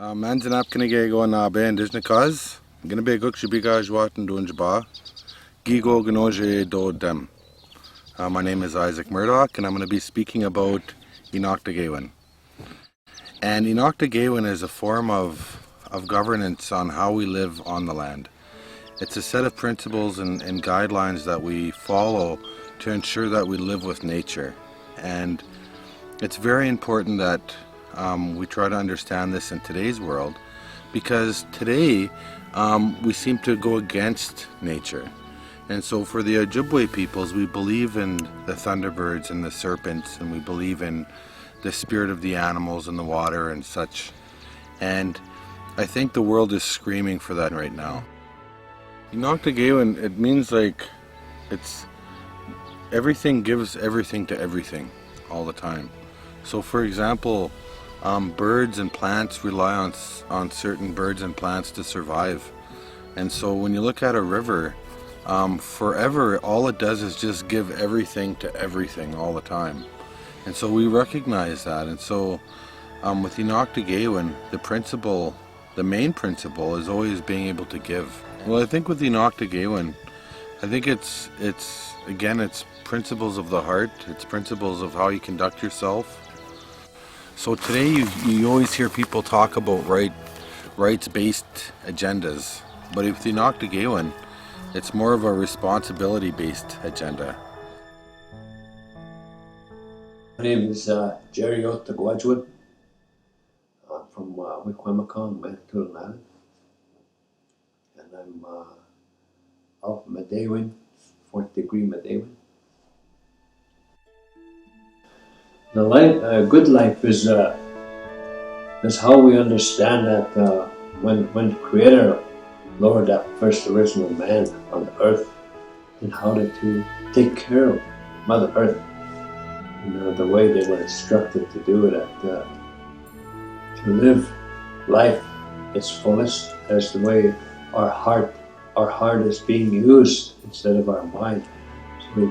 Man's Inaaknigewin Indigenous cause. Gonna be a good Shibiga Jwat and Dunjaba. Gigo Gnoje Do Dem. My name is Isaac Murdoch, and I'm going to be speaking about Inaaknigewin. And Inaaknigewin is a form of governance on how we live on the land. It's a set of principles and guidelines that we follow to ensure that we live with nature. And it's very important that we try to understand this in today's world, because today we seem to go against nature. And so for the Ojibwe peoples, we believe in the thunderbirds and the serpents, and we believe in the spirit of the animals and the water and such. And I think the world is screaming for that right now. Inaaknigewin, it means like it's everything gives everything to everything all the time. So for example, birds and plants rely on certain birds and plants to survive. And so when you look at a river, forever all it does is just give everything to everything all the time. And so we recognize that. And so with Inaaknigewin, the main principle is always being able to give. Well, I think with Inaaknigewin, I think it's principles of the heart, it's principles of how you conduct yourself. So today you always hear people talk about rights-based agendas, but with Inaaknigewin, it's more of a responsibility-based agenda. My name is H.O.M.E. I'm from Wikwemicong, Manitoulin Island, and I'm of Medewin, 4th degree Medewin. The life, good life is how we understand that when the Creator lowered that first original man on the earth, and how to take care of Mother Earth. You know, the way they were instructed to do it, to live life its fullest. That's the way our heart is being used instead of our mind. So we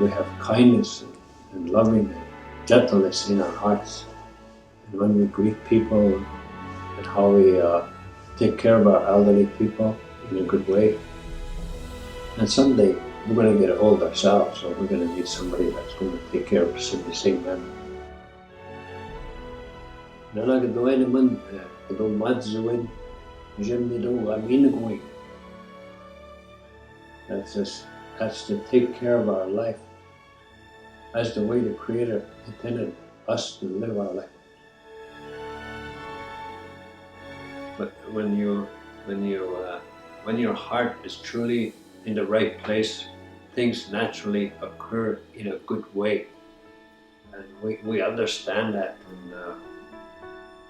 have kindness and loving and gentleness in our hearts. And when we greet people and how we take care of our elderly people in a good way. And someday we're going to get old ourselves, so we're going to need somebody that's going to take care of us in the same manner. Inaaknigewin, that's to take care of our life as the way the Creator intended us to live our life. But when your heart is truly in the right place, things naturally occur in a good way. And we understand that, and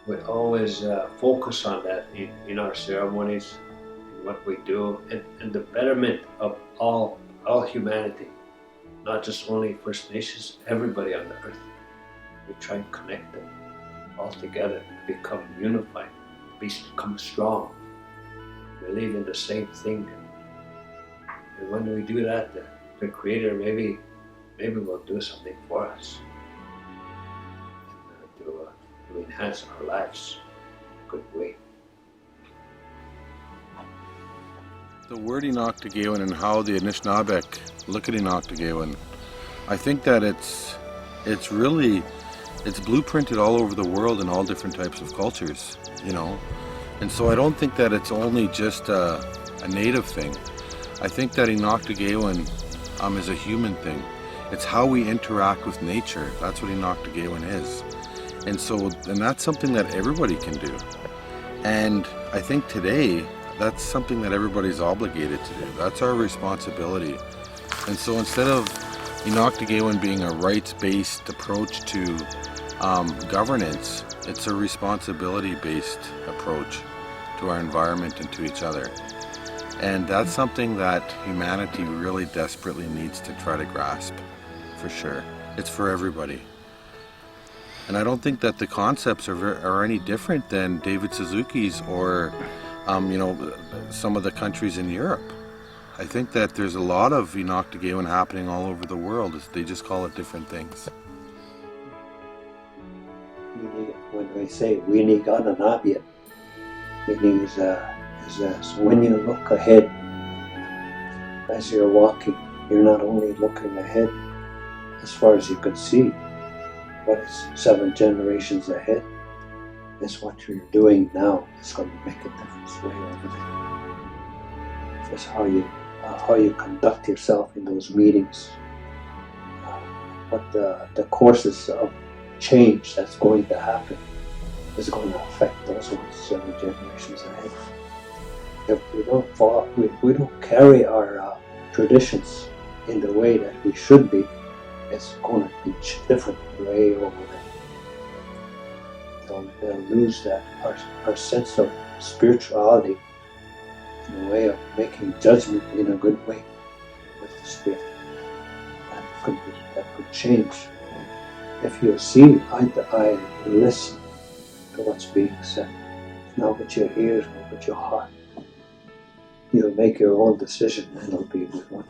we always focus on that in our ceremonies, in what we do, and the betterment of all humanity, not just only First Nations, everybody on the earth. We try and connect them all together, become unified, become strong, believe in the same thing. And when we do that, the Creator maybe will do something for us to enhance our lives in a good way. The word Inaaknigewin and how the Anishinaabe look at Inaaknigewin, I think that it's blueprinted all over the world in all different types of cultures, you know. And so I don't think that it's only just a native thing. I think that Inaaknigewin is a human thing. It's how we interact with nature. That's what Inaaknigewin is. And that's something that everybody can do. And I think today, that's something that everybody's obligated to do. That's our responsibility. And so instead of Inaaknigewin being a rights-based approach to governance, it's a responsibility-based approach to our environment and to each other. And that's something that humanity really desperately needs to try to grasp, for sure. It's for everybody. And I don't think that the concepts are any different than David Suzuki's or some of the countries in Europe. I think that there's a lot of Inaaknigewin happening all over the world. They just call it different things. When we say Inaaknigewin, Meaning is so when you look ahead as you're walking, you're not only looking ahead as far as you could see, but it's 7 generations ahead. It's what you're doing now is going to make a difference way over there. It's how you conduct yourself in those meetings. What the courses of change that's going to happen is going to affect those ones 7 generations ahead. If we don't carry our traditions in the way that we should be, it's going to be different way over there. They'll lose that our sense of spirituality in a way of making judgment in a good way with the Spirit. That could change. If you see eye to eye and listen to what's being said, not with your ears, but with your heart, you'll make your own decision and it'll be a good one.